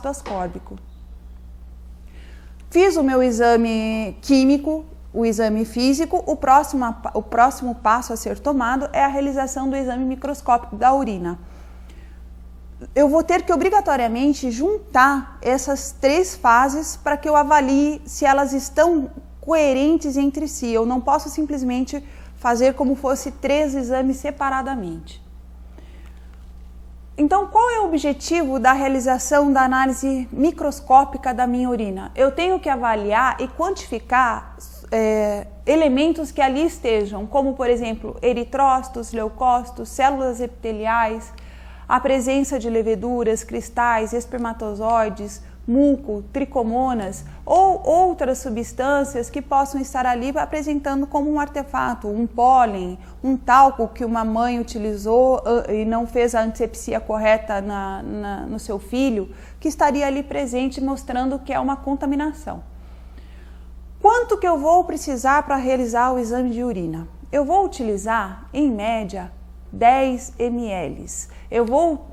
ácido ascórbico. Fiz o meu exame químico, o exame físico, o próximo passo a ser tomado é a realização do exame microscópico da urina. Eu vou ter que obrigatoriamente juntar essas 3 fases para que eu avalie se elas estão coerentes entre si. Eu não posso simplesmente fazer como fosse 3 exames separadamente. Então, qual é o objetivo da realização da análise microscópica da minha urina? Eu tenho que avaliar e quantificar elementos que ali estejam, como por exemplo, eritrócitos, leucócitos, células epiteliais, a presença de leveduras, cristais, espermatozoides, muco, tricomonas ou outras substâncias que possam estar ali apresentando como um artefato, um pólen, um talco que uma mãe utilizou e não fez a antisepsia correta no seu filho, que estaria ali presente mostrando que é uma contaminação. Quanto que eu vou precisar para realizar o exame de urina? Eu vou utilizar, em média, 10 ml. Eu vou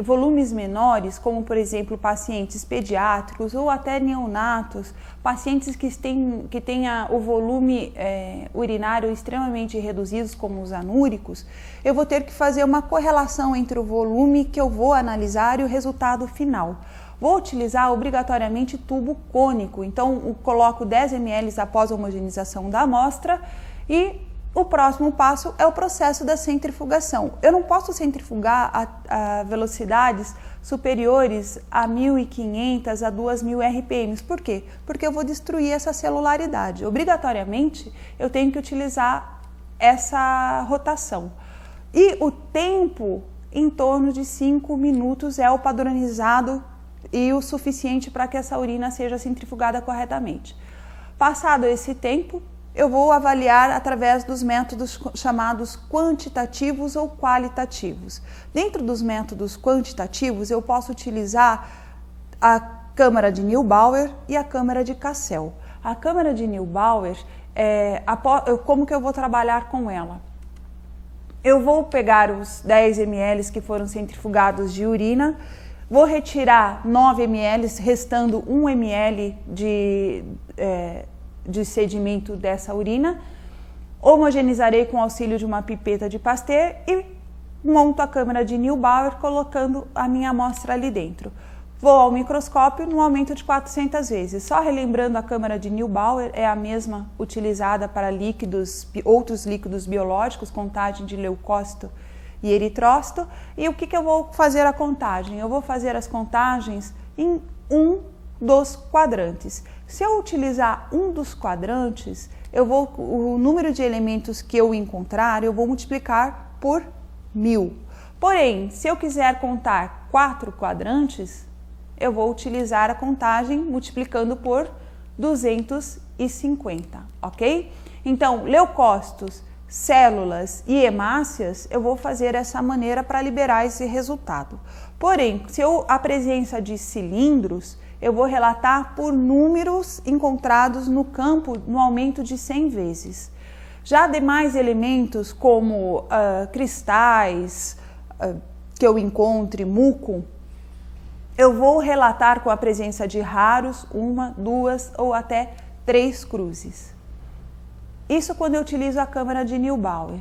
volumes menores, como por exemplo pacientes pediátricos ou até neonatos, pacientes que tenham o volume urinário extremamente reduzido, como os anúricos, eu vou ter que fazer uma correlação entre o volume que eu vou analisar e o resultado final. Vou utilizar obrigatoriamente tubo cônico, então eu coloco 10 ml após a homogeneização da amostra e o próximo passo é o processo da centrifugação. Eu não posso centrifugar a velocidades superiores a 1.500 a 2.000 RPM. Por quê? Porque eu vou destruir essa celularidade. Obrigatoriamente, eu tenho que utilizar essa rotação. E o tempo, em torno de 5 minutos, é o padronizado e o suficiente para que essa urina seja centrifugada corretamente. Passado esse tempo, eu vou avaliar através dos métodos chamados quantitativos ou qualitativos. Dentro dos métodos quantitativos, eu posso utilizar a câmara de Neubauer e a câmara de Cassel. A câmara de Neubauer, como que eu vou trabalhar com ela? Eu vou pegar os 10 ml que foram centrifugados de urina, vou retirar 9 ml, restando 1 ml de sedimento dessa urina, homogeneizarei com o auxílio de uma pipeta de Pasteur e monto a câmara de Neubauer colocando a minha amostra ali dentro. Vou ao microscópio no aumento de 400 vezes. Só relembrando, a câmara de Neubauer é a mesma utilizada para outros líquidos biológicos, contagem de leucócito e eritrócito. E o que eu vou fazer a contagem? Eu vou fazer as contagens em um dos quadrantes. Se eu utilizar um dos quadrantes, o número de elementos que eu encontrar, eu vou multiplicar por 1000. Porém, se eu quiser contar 4 quadrantes, eu vou utilizar a contagem multiplicando por 250, ok? Então, leucócitos, células e hemácias, eu vou fazer essa maneira para liberar esse resultado. Porém, se a presença de cilindros, eu vou relatar por números encontrados no campo no aumento de 100 vezes. Já demais elementos como cristais que eu encontre, muco, eu vou relatar com a presença de raros, 1, 2 ou até 3 cruzes. Isso quando eu utilizo a câmara de Neubauer.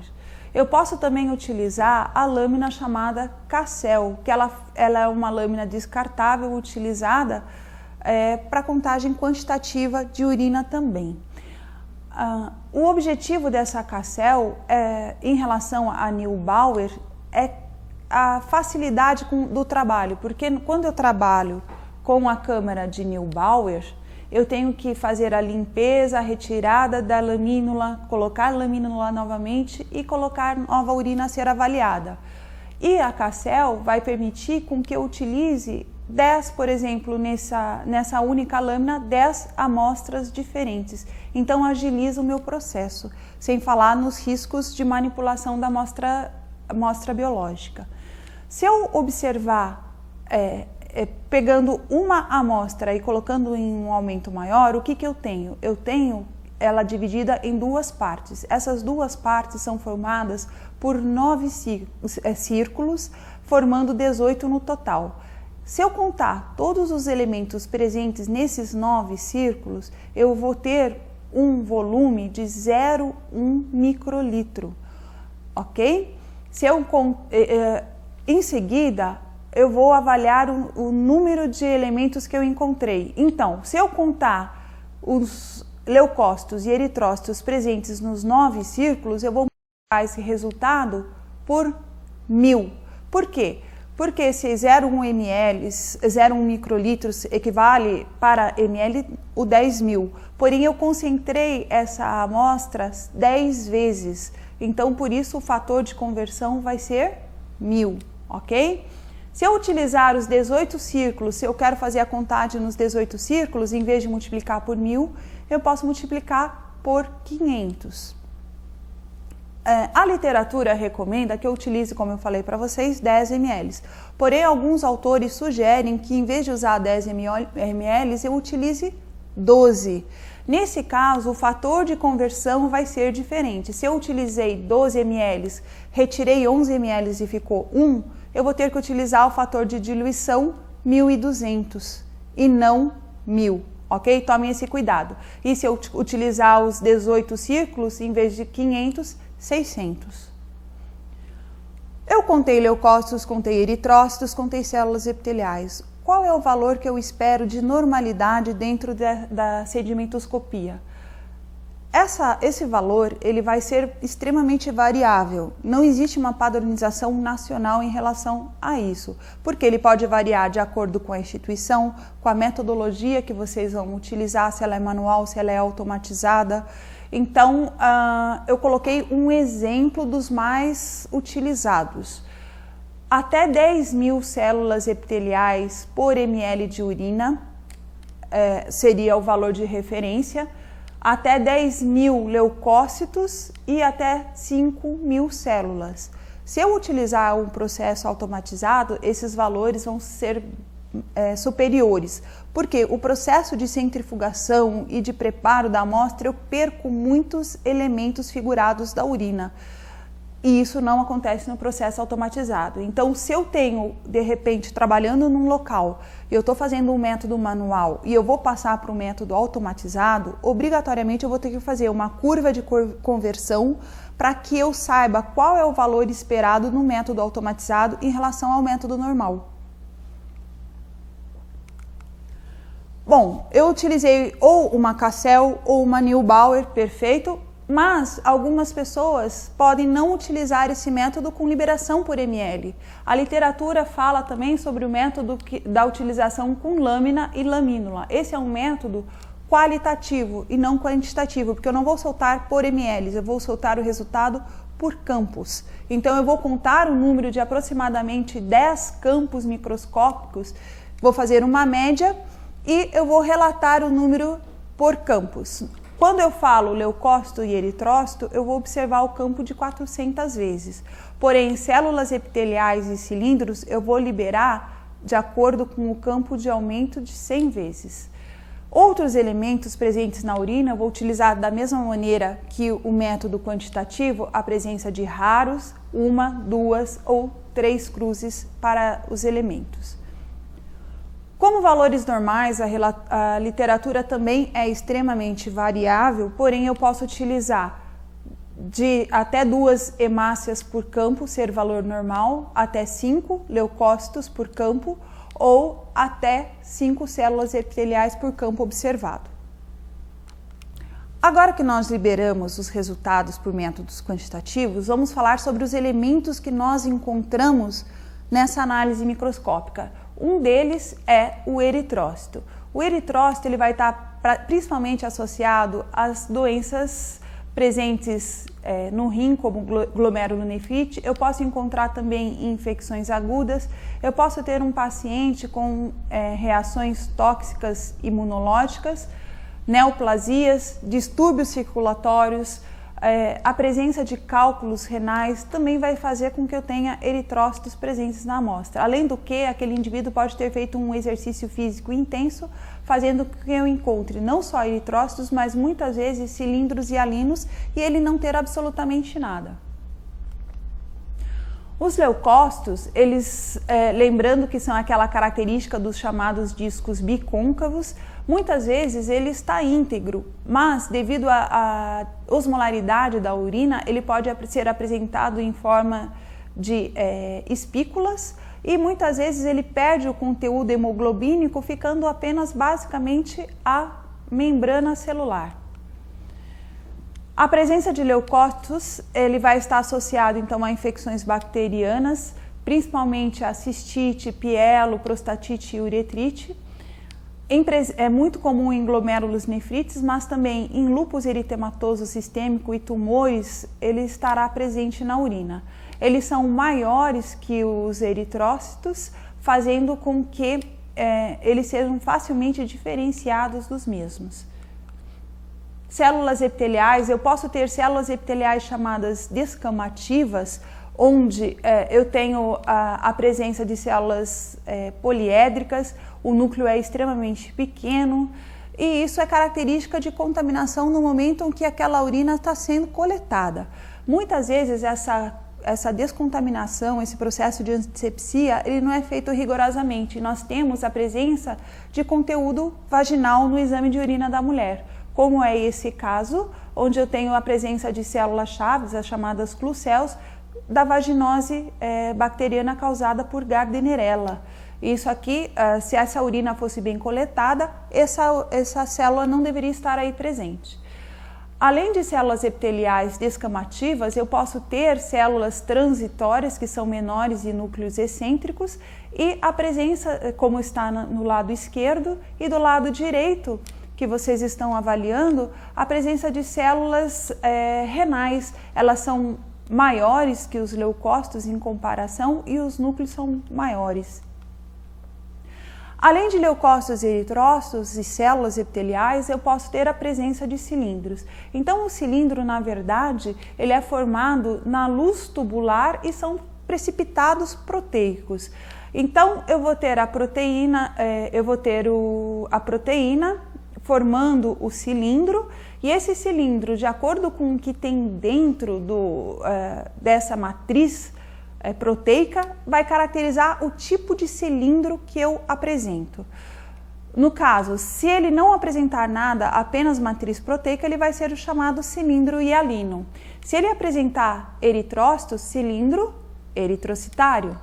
Eu posso também utilizar a lâmina chamada Cassel, que ela é uma lâmina descartável utilizada para contagem quantitativa de urina também. O objetivo dessa Cassel, em relação a Neubauer, é a facilidade do trabalho, porque quando eu trabalho com a câmara de Neubauer, eu tenho que fazer a limpeza, a retirada da lamínula, colocar a lamínula novamente e colocar nova urina a ser avaliada. E a Cassel vai permitir com que eu utilize 10, por exemplo, nessa única lâmina, 10 amostras diferentes. Então, agiliza o meu processo, sem falar nos riscos de manipulação da amostra biológica. Se eu observar, pegando uma amostra e colocando em um aumento maior, o que eu tenho? Eu tenho ela dividida em 2 partes. Essas 2 partes são formadas por 9 círculos, formando 18 no total. Se eu contar todos os elementos presentes nesses 9 círculos, eu vou ter um volume de 0,1 microlitro, ok? Em seguida, eu vou avaliar o número de elementos que eu encontrei. Então, se eu contar os leucócitos e eritrócitos presentes nos 9 círculos, eu vou multiplicar esse resultado por 1000. Por quê? Porque esse 0,1 ml, 0,1 microlitros equivale para ml o 10.000. Porém, eu concentrei essa amostra 10 vezes. Então, por isso, o fator de conversão vai ser 1000, ok? Se eu utilizar os 18 círculos, se eu quero fazer a contagem nos 18 círculos, em vez de multiplicar por 1000, eu posso multiplicar por 500. A literatura recomenda que eu utilize, como eu falei para vocês, 10 ml. Porém, alguns autores sugerem que em vez de usar 10 ml, eu utilize 12. Nesse caso, o fator de conversão vai ser diferente. Se eu utilizei 12 ml, retirei 11 ml e ficou 1, eu vou ter que utilizar o fator de diluição 1200 e não 1000. Ok? Tomem esse cuidado. E se eu utilizar os 18 círculos, em vez de 500, 600. Eu contei leucócitos, contei eritrócitos, contei células epiteliais. Qual é o valor que eu espero de normalidade dentro da sedimentoscopia? Esse valor ele vai ser extremamente variável. Não existe uma padronização nacional em relação a isso, porque ele pode variar de acordo com a instituição, com a metodologia que vocês vão utilizar, se ela é manual, se ela é automatizada. Então, eu coloquei um exemplo dos mais utilizados. Até 10.000 células epiteliais por ml de urina seria o valor de referência, até 10.000 leucócitos e até 5.000 células. Se eu utilizar um processo automatizado, esses valores vão ser superiores, porque o processo de centrifugação e de preparo da amostra eu perco muitos elementos figurados da urina. E isso não acontece no processo automatizado. Então, se eu tenho, de repente, trabalhando num local, eu estou fazendo um método manual e eu vou passar para um método automatizado, obrigatoriamente eu vou ter que fazer uma curva de conversão para que eu saiba qual é o valor esperado no método automatizado em relação ao método normal. Bom, eu utilizei ou uma Cassel ou uma Neubauer, perfeito, mas algumas pessoas podem não utilizar esse método com liberação por ml. A literatura fala também sobre o método da utilização com lâmina e lamínula. Esse é um método qualitativo e não quantitativo, porque eu não vou soltar por ml, eu vou soltar o resultado por campos. Então eu vou contar um número de aproximadamente 10 campos microscópicos, vou fazer uma média e eu vou relatar o número por campos. Quando eu falo leucócito e eritrócito, eu vou observar o campo de 400 vezes. Porém, células epiteliais e cilindros, eu vou liberar de acordo com o campo de aumento de 100 vezes. Outros elementos presentes na urina, eu vou utilizar da mesma maneira que o método quantitativo, a presença de raros, 1, 2 ou 3 cruzes para os elementos. Como valores normais, a literatura também é extremamente variável, porém eu posso utilizar de até 2 hemácias por campo, ser valor normal, até 5 leucócitos por campo ou até 5 células epiteliais por campo observado. Agora que nós liberamos os resultados por métodos quantitativos, vamos falar sobre os elementos que nós encontramos nessa análise microscópica. Um deles é o eritrócito. O eritrócito ele vai estar principalmente associado às doenças presentes no rim, como glomerulonefrite. Eu posso encontrar também infecções agudas. Eu posso ter um paciente com reações tóxicas imunológicas, neoplasias, distúrbios circulatórios. A presença de cálculos renais também vai fazer com que eu tenha eritrócitos presentes na amostra. Além do que, aquele indivíduo pode ter feito um exercício físico intenso, fazendo com que eu encontre não só eritrócitos, mas muitas vezes cilindros hialinos e ele não ter absolutamente nada. Os leucócitos, eles, lembrando que são aquela característica dos chamados discos bicôncavos, muitas vezes ele está íntegro, mas devido à osmolaridade da urina, ele pode ser apresentado em forma de espículas e muitas vezes ele perde o conteúdo hemoglobínico, ficando apenas basicamente a membrana celular. A presença de leucócitos, ele vai estar associado então a infecções bacterianas, principalmente a cistite, pielo, prostatite e uretrite. É muito comum em glomérulos nefrites, mas também em lúpus eritematoso sistêmico e tumores, ele estará presente na urina. Eles são maiores que os eritrócitos, fazendo com que eles sejam facilmente diferenciados dos mesmos. Células epiteliais, eu posso ter células epiteliais chamadas descamativas, onde eu tenho a presença de células poliédricas, o núcleo é extremamente pequeno e isso é característica de contaminação no momento em que aquela urina está sendo coletada. Muitas vezes essa descontaminação, esse processo de antisepsia, ele não é feito rigorosamente. Nós temos a presença de conteúdo vaginal no exame de urina da mulher, como é esse caso, onde eu tenho a presença de células-chave, as chamadas clucéus, da vaginose bacteriana causada por Gardnerella. Isso aqui, se essa urina fosse bem coletada, essa célula não deveria estar aí presente. Além de células epiteliais descamativas, eu posso ter células transitórias, que são menores e núcleos excêntricos, e a presença, como está no lado esquerdo, e do lado direito, que vocês estão avaliando, a presença de células renais. Elas são maiores que os leucócitos em comparação e os núcleos são maiores. Além de leucócitos e eritrócitos e células epiteliais, eu posso ter a presença de cilindros. Então, o cilindro, na verdade, ele é formado na luz tubular e são precipitados proteicos. Então, eu vou ter a proteína, a proteína formando o cilindro, e esse cilindro, de acordo com o que tem dentro dessa matriz proteica, vai caracterizar o tipo de cilindro que eu apresento. No caso, se ele não apresentar nada, apenas matriz proteica, ele vai ser o chamado cilindro hialino. Se ele apresentar eritrócitos, cilindro eritrocitário.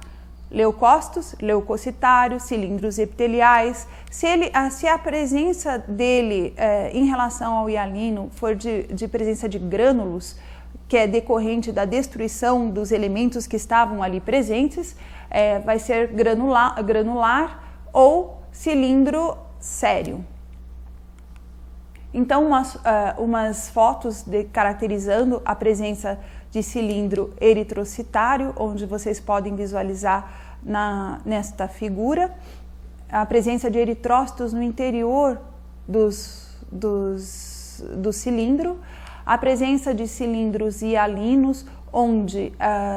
Leucócitos, leucocitário, cilindros epiteliais. Se a presença dele em relação ao hialino for de presença de grânulos, que é decorrente da destruição dos elementos que estavam ali presentes, vai ser granular ou cilindro sério. Então, umas fotos caracterizando a presença de cilindro eritrocitário, onde vocês podem visualizar nesta figura a presença de eritrócitos no interior do cilindro, a presença de cilindros hialinos, onde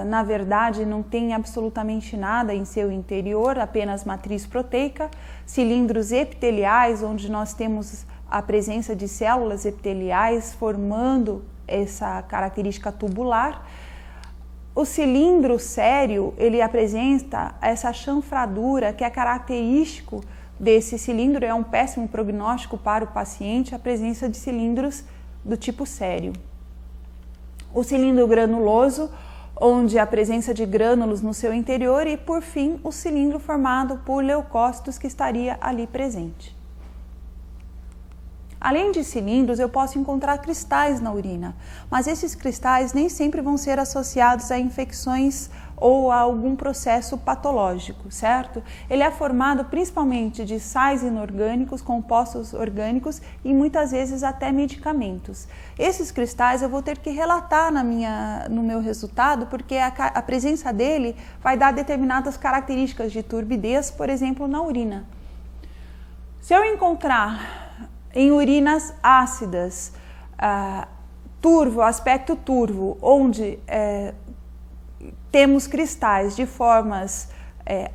na verdade não tem absolutamente nada em seu interior, apenas matriz proteica, cilindros epiteliais, onde nós temos a presença de células epiteliais formando essa característica tubular. O cilindro sério, ele apresenta essa chanfradura que é característico desse cilindro, é um péssimo prognóstico para o paciente, a presença de cilindros do tipo sério. O cilindro granuloso, onde a presença de grânulos no seu interior, e por fim o cilindro formado por leucócitos que estaria ali presente. Além de cilindros, eu posso encontrar cristais na urina, mas esses cristais nem sempre vão ser associados a infecções ou a algum processo patológico, certo? Ele é formado principalmente de sais inorgânicos, compostos orgânicos e muitas vezes até medicamentos. Esses cristais eu vou ter que relatar no meu resultado, porque a presença dele vai dar determinadas características de turbidez, por exemplo, na urina. Se eu encontrar em urinas ácidas, turvo, aspecto turvo, onde temos cristais de formas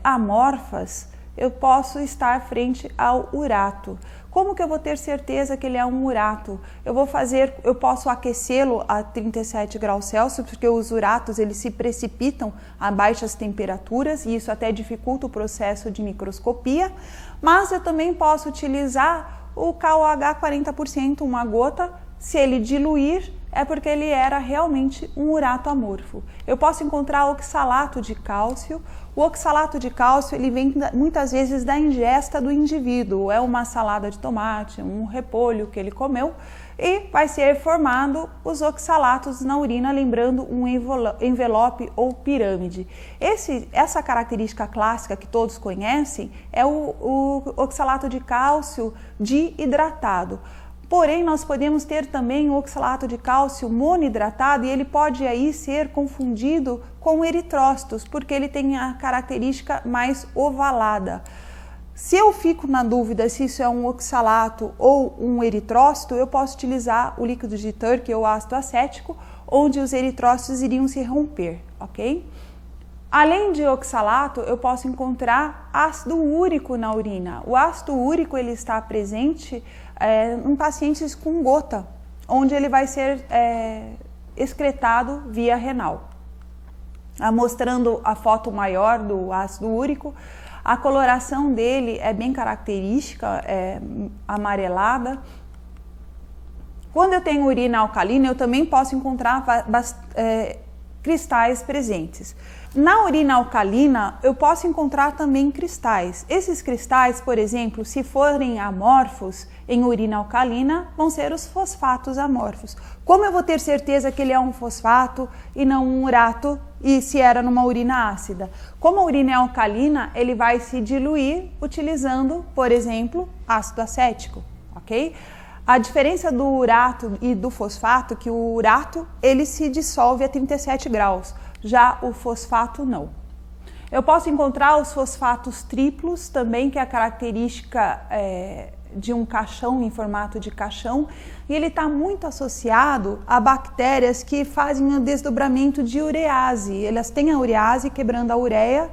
amorfas, eu posso estar frente ao urato. Como que eu vou ter certeza que ele é um urato? Eu posso aquecê-lo a 37 graus Celsius, porque os uratos eles se precipitam a baixas temperaturas e isso até dificulta o processo de microscopia, mas eu também posso utilizar o KOH 40%, uma gota, se ele diluir, é porque ele era realmente um urato amorfo. Eu posso encontrar oxalato de cálcio. O oxalato de cálcio ele vem muitas vezes da ingesta do indivíduo. É uma salada de tomate, um repolho que ele comeu e vai ser formado os oxalatos na urina, lembrando um envelope ou pirâmide. Essa característica clássica que todos conhecem é o oxalato de cálcio hidratado. Porém, nós podemos ter também o oxalato de cálcio monohidratado e ele pode aí ser confundido com eritrócitos, porque ele tem a característica mais ovalada. Se eu fico na dúvida se isso é um oxalato ou um eritrócito, eu posso utilizar o líquido de Turkey ou ácido acético, onde os eritrócitos iriam se romper, ok? Além de oxalato, eu posso encontrar ácido úrico na urina. O ácido úrico ele está presente em pacientes com gota, onde ele vai ser excretado via renal. Mostrando a foto maior do ácido úrico, a coloração dele é bem característica, amarelada. Quando eu tenho urina alcalina, eu também posso encontrar cristais presentes. Na urina alcalina, eu posso encontrar também cristais. Esses cristais, por exemplo, se forem amorfos em urina alcalina, vão ser os fosfatos amorfos. Como eu vou ter certeza que ele é um fosfato e não um urato, e se era numa urina ácida? Como a urina é alcalina, ele vai se diluir utilizando, por exemplo, ácido acético, ok? A diferença do urato e do fosfato é que o urato ele se dissolve a 37 graus, já o fosfato não. Eu posso encontrar os fosfatos triplos também, que é a característica de um caixão em formato de caixão, e ele está muito associado a bactérias que fazem o desdobramento de urease. Elas têm a urease quebrando a ureia.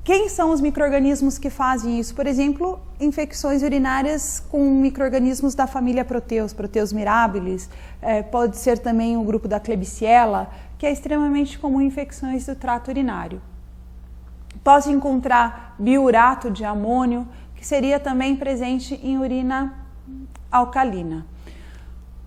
Quem são os micro-organismos que fazem isso? Por exemplo, infecções urinárias com micro-organismos da família Proteus mirabilis, pode ser também o grupo da Klebsiella, que é extremamente comum em infecções do trato urinário. Posso encontrar biurato de amônio, que seria também presente em urina alcalina.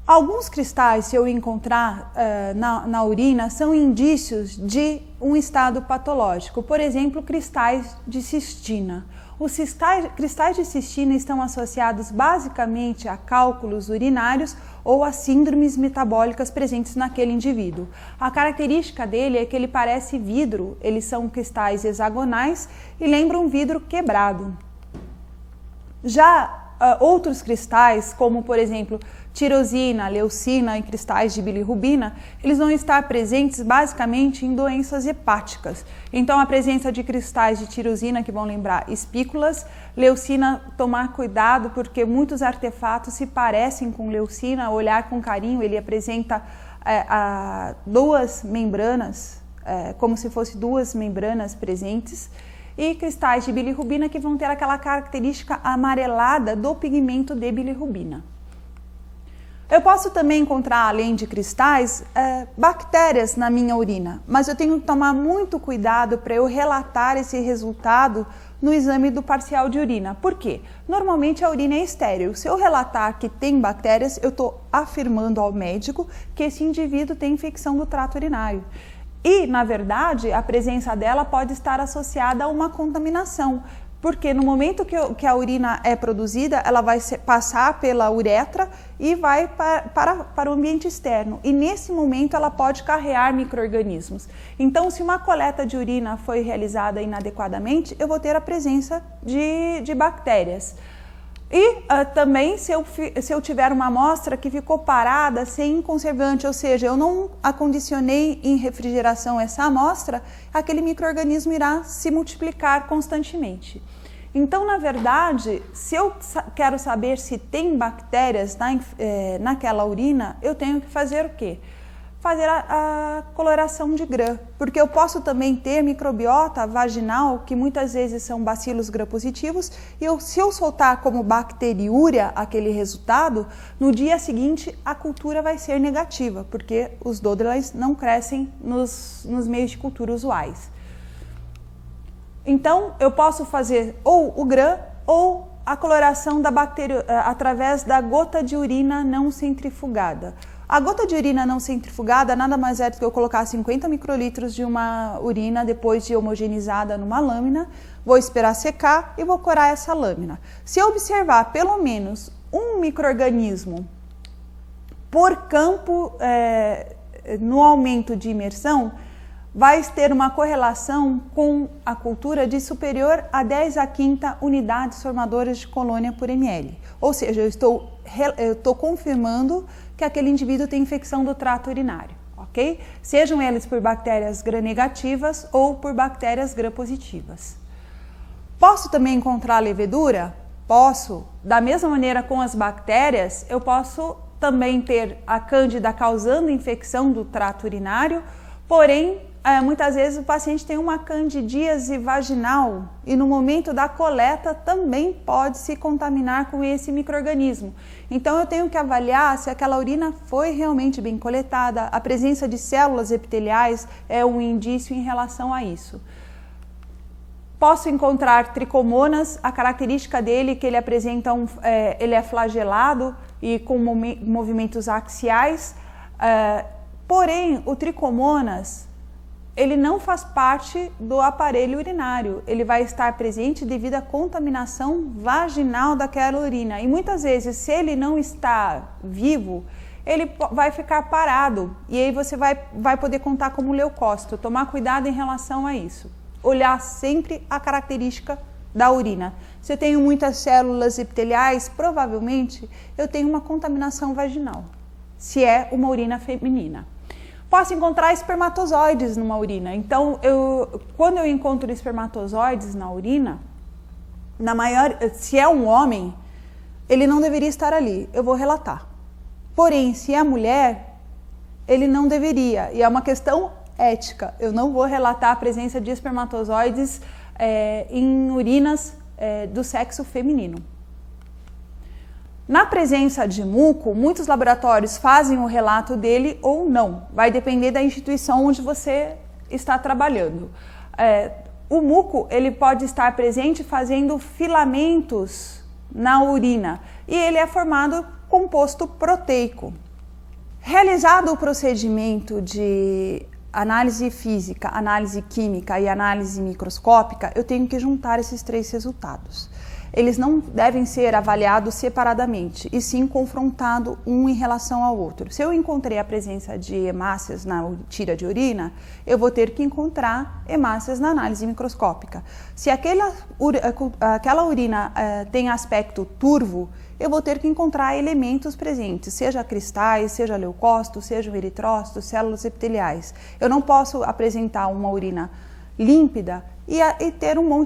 Alguns cristais, se eu encontrar na urina, são indícios de um estado patológico. Por exemplo, cristais de cistina. Os cristais de cistina estão associados basicamente a cálculos urinários ou a síndromes metabólicas presentes naquele indivíduo. A característica dele é que ele parece vidro, eles são cristais hexagonais e lembram vidro quebrado. Já outros cristais, como por exemplo tirosina, leucina e cristais de bilirrubina, eles vão estar presentes basicamente em doenças hepáticas. Então a presença de cristais de tirosina que vão lembrar espículas, leucina, tomar cuidado porque muitos artefatos se parecem com leucina, olhar com carinho, ele apresenta duas membranas, como se fosse duas membranas presentes, e cristais de bilirrubina que vão ter aquela característica amarelada do pigmento de bilirrubina. Eu posso também encontrar, além de cristais, bactérias na minha urina, mas eu tenho que tomar muito cuidado para eu relatar esse resultado no exame do parcial de urina. Por quê? Normalmente a urina é estéril. Se eu relatar que tem bactérias, eu estou afirmando ao médico que esse indivíduo tem infecção do trato urinário. E, na verdade, a presença dela pode estar associada a uma contaminação, porque no momento que a urina é produzida, ela vai passar pela uretra e vai para o ambiente externo. E nesse momento ela pode carrear micro-organismos. Então, se uma coleta de urina foi realizada inadequadamente, eu vou ter a presença de bactérias. E também se eu tiver uma amostra que ficou parada sem conservante, ou seja, eu não acondicionei em refrigeração essa amostra, aquele micro-organismo irá se multiplicar constantemente. Então, na verdade, se eu quero saber se tem bactérias naquela urina, eu tenho que fazer o quê? fazer a coloração de Gram, porque eu posso também ter microbiota vaginal, que muitas vezes são bacilos gram-positivos, e se eu soltar como bacteriúria aquele resultado, no dia seguinte a cultura vai ser negativa, porque os Dodleis não crescem nos meios de cultura usuais. Então, eu posso fazer ou o Gram ou a coloração da bactéria através da gota de urina não centrifugada. A gota de urina não centrifugada nada mais é do que eu colocar 50 microlitros de uma urina depois de homogeneizada numa lâmina, vou esperar secar e vou corar essa lâmina. Se eu observar pelo menos um micro-organismo por campo no aumento de imersão, vai ter uma correlação com a cultura de superior a 10 a 5ª unidades formadoras de colônia por ml. Ou seja, eu estou confirmando que aquele indivíduo tem infecção do trato urinário, ok? Sejam eles por bactérias gram-negativas ou por bactérias gram-positivas. Posso também encontrar levedura? Posso. Da mesma maneira com as bactérias, eu posso também ter a cândida causando infecção do trato urinário, porém, muitas vezes o paciente tem uma candidíase vaginal e no momento da coleta também pode se contaminar com esse micro-organismo. Então eu tenho que avaliar se aquela urina foi realmente bem coletada, a presença de células epiteliais é um indício em relação a isso. Posso encontrar tricomonas, a característica dele é que ele apresenta ele é flagelado e com movimentos axiais, porém o tricomonas ele não faz parte do aparelho urinário, ele vai estar presente devido à contaminação vaginal daquela urina. E muitas vezes, se ele não está vivo, ele vai ficar parado e aí você vai poder contar como leucócito. Tomar cuidado em relação a isso. Olhar sempre a característica da urina. Se eu tenho muitas células epiteliais, provavelmente eu tenho uma contaminação vaginal, se é uma urina feminina. Posso encontrar espermatozoides numa urina. Então, quando eu encontro espermatozoides na urina, se é um homem, ele não deveria estar ali. Eu vou relatar. Porém, se é mulher, ele não deveria. E é uma questão ética. Eu não vou relatar a presença de espermatozoides em urinas do sexo feminino. Na presença de muco, muitos laboratórios fazem o relato dele ou não. Vai depender da instituição onde você está trabalhando. O muco ele pode estar presente fazendo filamentos na urina e ele é formado composto proteico. Realizado o procedimento de análise física, análise química e análise microscópica, eu tenho que juntar esses 3 resultados. Eles não devem ser avaliados separadamente, e sim confrontado um em relação ao outro. Se eu encontrei a presença de hemácias na tira de urina, eu vou ter que encontrar hemácias na análise microscópica. Se aquela urina tem aspecto turvo, eu vou ter que encontrar elementos presentes, seja cristais, seja leucócitos, sejam eritrócitos, células epiteliais. Eu não posso apresentar uma urina límpida e ter um monte